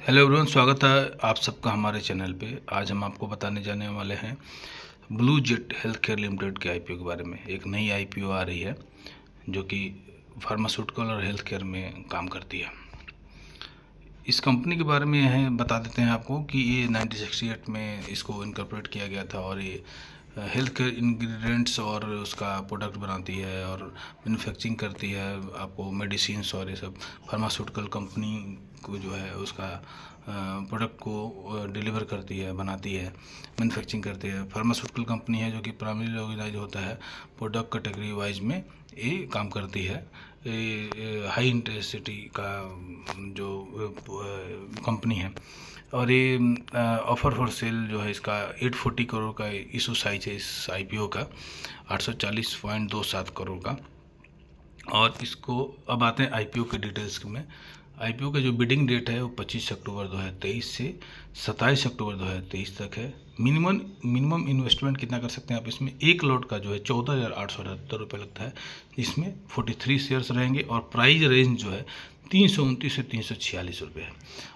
Hello everyone, स्वागत है आप सबका हमारे चैनल पे। आज हम आपको बताने जाने वाले हैं blue jet health care limited के आईपीओ के बारे में। एक नई आईपीओ आ रही है जो कि फार्मास्यूटिकल और हेल्थ केयर में काम करती है। इस कंपनी के बारे में है बता देते हैं आपको कि ये 1968 में इसको इनकॉर्पोरेट किया गया था और ये हेल्थ केयर इंग्रेडिएंट्स और उसका प्रोडक्ट बनाती है और मैन्युफैक्चरिंग करती है। आपको मेडिसिन्स और ये सब फार्मास्यूटिकल कंपनी को जो है उसका प्रोडक्ट को डिलीवर करती है, बनाती है, मैन्युफैक्चरिंग करती है। फार्मास्यूटिकल कंपनी है जो कि प्राइमरी ऑर्गेनाइज होता है प्रोडक्ट कैटेगरी वाइज में ये काम करती है। हाई इंटेंसिटी का जो कंपनी है और ये ऑफर फॉर सेल जो है इसका 840 करोड़ का इशू साइज है इस आईपीओ का, 840.27 करोड़ का। और इसको अब आते हैं आईपीओ के डिटेल्स में। आईपीओ का जो बिडिंग डेट है वो 25 अक्टूबर 2023 से 27 अक्टूबर 2023 तक है। मिनिमम इन्वेस्टमेंट कितना कर सकते हैं आप इसमें? एक लॉट का जो है 14,878 रुपये लगता है, इसमें 43 शेयर्स रहेंगे और प्राइस रेंज जो है 329 से 346 रुपये है।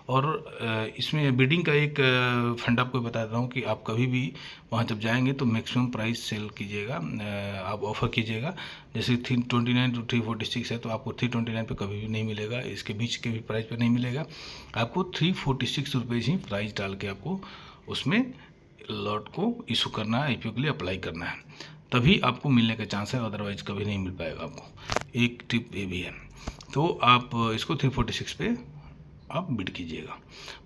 और इसमें बिडिंग का एक फंड आपको बताता हूँ कि आप कभी भी वहाँ जब जाएंगे तो मैक्सिमम प्राइस सेल कीजिएगा, आप ऑफ़र कीजिएगा। जैसे 329 टू 346 है तो आपको 329 पे कभी भी नहीं मिलेगा, इसके बीच के भी प्राइस पे नहीं मिलेगा। आपको 346 रुपये ही प्राइस डाल के आपको उसमें लॉट को इशू करना है, आईपीओ के लिए अप्लाई करना है, तभी आपको मिलने का चांस है, अदरवाइज कभी नहीं मिल पाएगा आपको। एक टिप ये भी है, तो आप इसको 346 पे आप बिड कीजिएगा।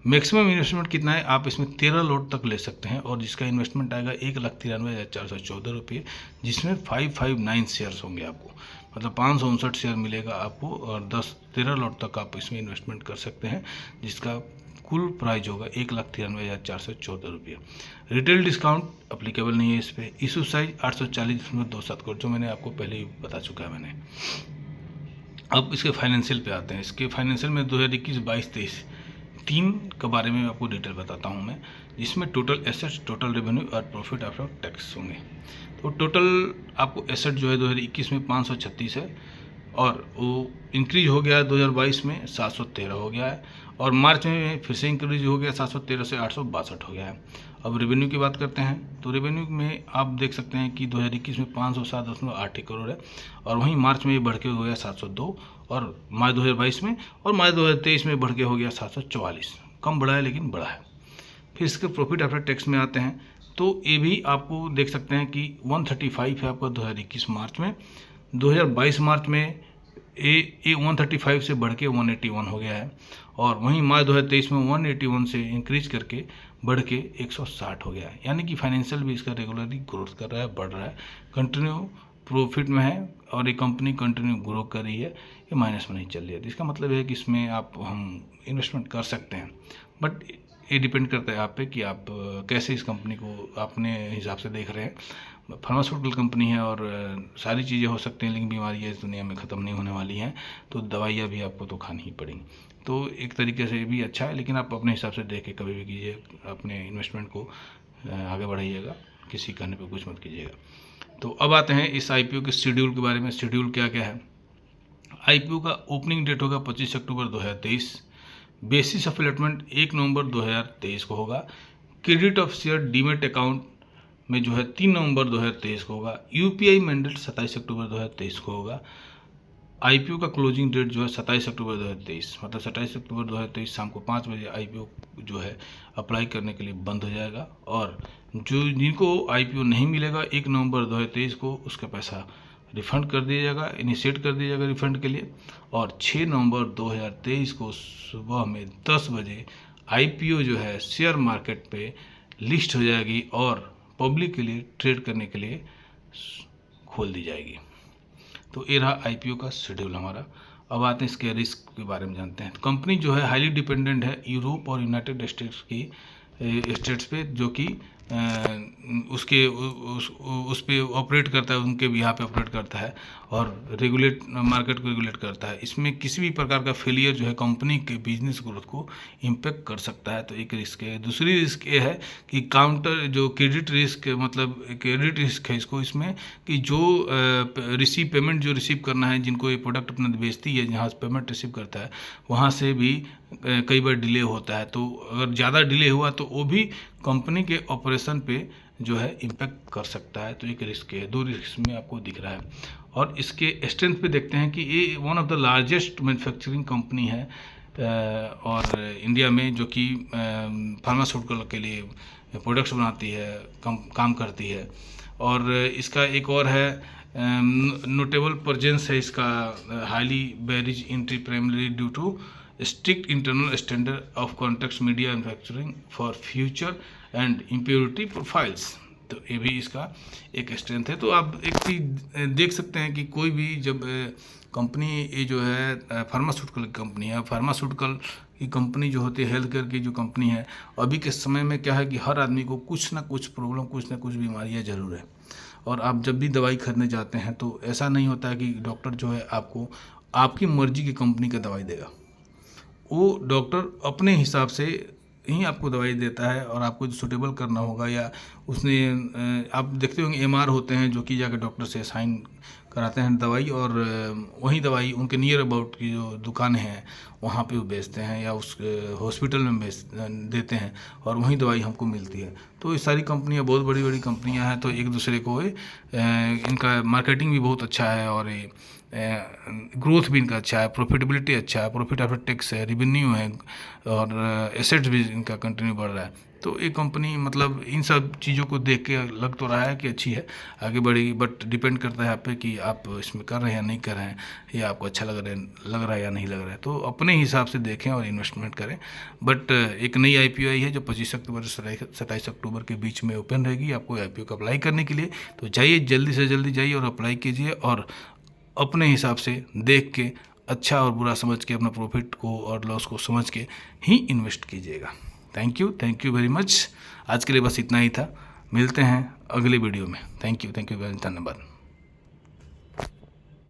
मैक्सिमम इन्वेस्टमेंट कितना है? आप इसमें 13 लॉट तक ले सकते हैं और जिसका इन्वेस्टमेंट आएगा 1,93,414 रुपये, जिसमें 559 शेयर्स होंगे आपको, मतलब 559 शेयर मिलेगा आपको और 13 लॉट तक आप इसमें इन्वेस्टमेंट कर सकते हैं, जिसका कुल प्राइस होगा 1,93,414 रुपये। रिटेल डिस्काउंट अप्लीकेबल नहीं है इस पर। इशू साइज 840.27 करोड़, जो मैंने आपको पहले ही बता चुका है मैंने। अब इसके फाइनेंशियल पे आते हैं। इसके फाइनेंशियल में 2021-22-23 तीन के बारे में आपको डिटेल बताता हूँ मैं, जिसमें टोटल एसेट्स, टोटल रेवेन्यू और प्रॉफिट आफ्टर टैक्स होंगे। तो टोटल आपको एसेट जो है 2021 में 536 है और वो इंक्रीज हो गया 2022 में 713 हो गया है और मार्च में फिर से इंक्रीज हो गया 713 से 862 हो गया है। अब रेवेन्यू की बात करते हैं तो रेवेन्यू में आप देख सकते हैं कि 2021 में 507.8 करोड़ है और वहीं मार्च में ये बढ़ के हो गया 702 और मार्च 2022 में, और मार्च 2023 में बढ़ के हो गया 744। कम बढ़ा है लेकिन बढ़ा है। फिर इसके प्रॉफिट आफ्टर टैक्स में आते हैं तो ये भी आपको देख सकते हैं कि 135 है आपका 2021 मार्च में, 2022 मार्च में ये 135 से बढ़ के 181 हो गया है और वहीं मार्च 2023 में 181 से इंक्रीज करके बढ़ के 160 हो गया है। यानी कि फाइनेंशियल भी इसका रेगुलरली ग्रोथ कर रहा है, बढ़ रहा है, कंटिन्यू प्रॉफिट में है और ये कंपनी कंटिन्यू ग्रो कर रही है, ये माइनस में नहीं चल रही है। तो इसका मतलब है कि इसमें हम इन्वेस्टमेंट कर सकते हैं, बट ये डिपेंड करता है आप पे कि आप कैसे इस कंपनी को अपने हिसाब से देख रहे हैं। फार्मास्यूटिकल कंपनी है और सारी चीज़ें हो सकती हैं, लेकिन बीमारियाँ इस दुनिया में ख़त्म नहीं होने वाली हैं, तो दवाइयाँ भी आपको तो खानी ही पड़ेंगी। तो एक तरीके से भी अच्छा है, लेकिन आप अपने हिसाब से देख के कभी भी कीजिए, अपने इन्वेस्टमेंट को आगे बढ़ाइएगा, किसी कहने पे कुछ मत कीजिएगा। तो अब आते हैं इस आईपीओ के शेड्यूल के बारे में। शेड्यूल क्या क्या है? आईपीओ का ओपनिंग डेट होगा 25 अक्टूबर 2023। बेसिस ऑफ अलॉटमेंट 1 नवंबर 2023 को होगा। Credit of share demat account में जो है 3 नवंबर 2023 को होगा। यूपीआई मैंडेट 27 अक्टूबर 2023 को होगा। आईपीओ का क्लोजिंग डेट जो है 27 अक्टूबर 2023, मतलब 27 अक्टूबर 2023 शाम को 5 बजे आईपीओ जो है अप्लाई करने के लिए बंद हो जाएगा और जिनको आईपीओ नहीं मिलेगा 1 नवंबर 2023 को, उसका पैसा रिफ़ंड कर दिया जाएगा, इनिशिएट कर दिया जाएगा रिफ़ंड के लिए। और 6 नवंबर 2023 को सुबह में 10 बजे आईपीओ जो है शेयर मार्केट पे लिस्ट हो जाएगी और पब्लिक के लिए ट्रेड करने के लिए खोल दी जाएगी। तो ये रहा आईपीओ का शेड्यूल हमारा। अब आते हैं इसके रिस्क के बारे में जानते हैं। तो कंपनी जो है हाईली डिपेंडेंट है यूरोप और यूनाइटेड स्टेट्स पे, जो कि उसके उस पे ऑपरेट करता है, उनके यहाँ पे ऑपरेट करता है और मार्केट को रेगुलेट करता है। इसमें किसी भी प्रकार का फेलियर जो है कंपनी के बिजनेस ग्रोथ को इम्पेक्ट कर सकता है, तो एक रिस्क है। दूसरी रिस्क ये है कि काउंटर जो क्रेडिट रिस्क, मतलब क्रेडिट रिस्क है इसको, इसमें कि जो पेमेंट जो रिसीव करना है, जिनको ये प्रोडक्ट अपना बेचती है, जहाँ से पेमेंट रिसीव करता है वहाँ से भी कई बार डिले होता है। तो अगर ज़्यादा डिले हुआ तो वो भी कंपनी के ऑपरेशन पे जो है इम्पेक्ट कर सकता है, तो एक रिस्क है। दो रिस्क में आपको दिख रहा है। और इसके स्ट्रेंथ पे देखते हैं कि ये one of the largest manufacturing company है और इंडिया में, जो कि फार्मास्यूटिकल के लिए प्रोडक्ट्स बनाती है, काम करती है। और इसका एक और है नोटेबल प्रेजेंस है इसका, highly barriered entry primary due to strict internal standard of context media manufacturing for future and impurity profiles. तो ये भी इसका एक स्ट्रेंथ है। तो आप एक चीज़ देख सकते हैं कि कोई भी जब कंपनी, ये जो है फार्मास्यूटिकल कंपनी है, फार्मास्यूटिकल की कंपनी जो होती है, हेल्थ केयर की जो कंपनी है, अभी के समय में क्या है कि हर आदमी को कुछ ना कुछ प्रॉब्लम, कुछ ना कुछ बीमारियाँ जरूर है। और आप जब भी दवाई खरीदने जाते हैं तो ऐसा नहीं होता है कि डॉक्टर जो है आपको आपकी मर्जी की कंपनी का दवाई देगा। वो डॉक्टर अपने हिसाब से ही आपको दवाई देता है और आपको जो सूटेबल करना होगा, या उसने आप देखते होंगे एमआर होते हैं जो कि जाकर डॉक्टर से साइन कराते हैं दवाई, और वही दवाई उनके नियर अबाउट की जो दुकानें हैं वहाँ पे वो बेचते हैं, या उस हॉस्पिटल में देते हैं और वही दवाई हमको मिलती है। तो ये सारी कंपनियाँ बहुत बड़ी बड़ी कंपनियाँ हैं, तो एक दूसरे को इनका मार्केटिंग भी बहुत अच्छा है और ग्रोथ भी इनका अच्छा है, प्रॉफिटेबिलिटी अच्छा है, प्रॉफिट आफ्टर टैक्स है, रेवेन्यू है और एसेट्स भी इनका कंटिन्यू बढ़ रहा है। तो ये कंपनी मतलब इन सब चीज़ों को देख के लग तो रहा है कि अच्छी है, आगे बढ़ेगी, बट डिपेंड करता है आप पे कि आप इसमें कर रहे हैं या नहीं कर रहे हैं, या आपको अच्छा लग रहा है या नहीं लग रहा है। तो अपने हिसाब से देखें और इन्वेस्टमेंट करें। बट एक नई IPO आई है जो 25 अक्टूबर से 27 अक्टूबर के बीच में ओपन रहेगी आपको IPO को अप्लाई करने के लिए। तो जाइए, जल्दी से जल्दी जाइए और अप्लाई कीजिए, और अपने हिसाब से देख के, अच्छा और बुरा समझ के, अपना प्रॉफिट को और लॉस को समझ के ही इन्वेस्ट कीजिएगा। Thank you very much. आज के लिए बस इतना ही था। मिलते हैं अगले वीडियो में। Thank you very much. धन्यवाद।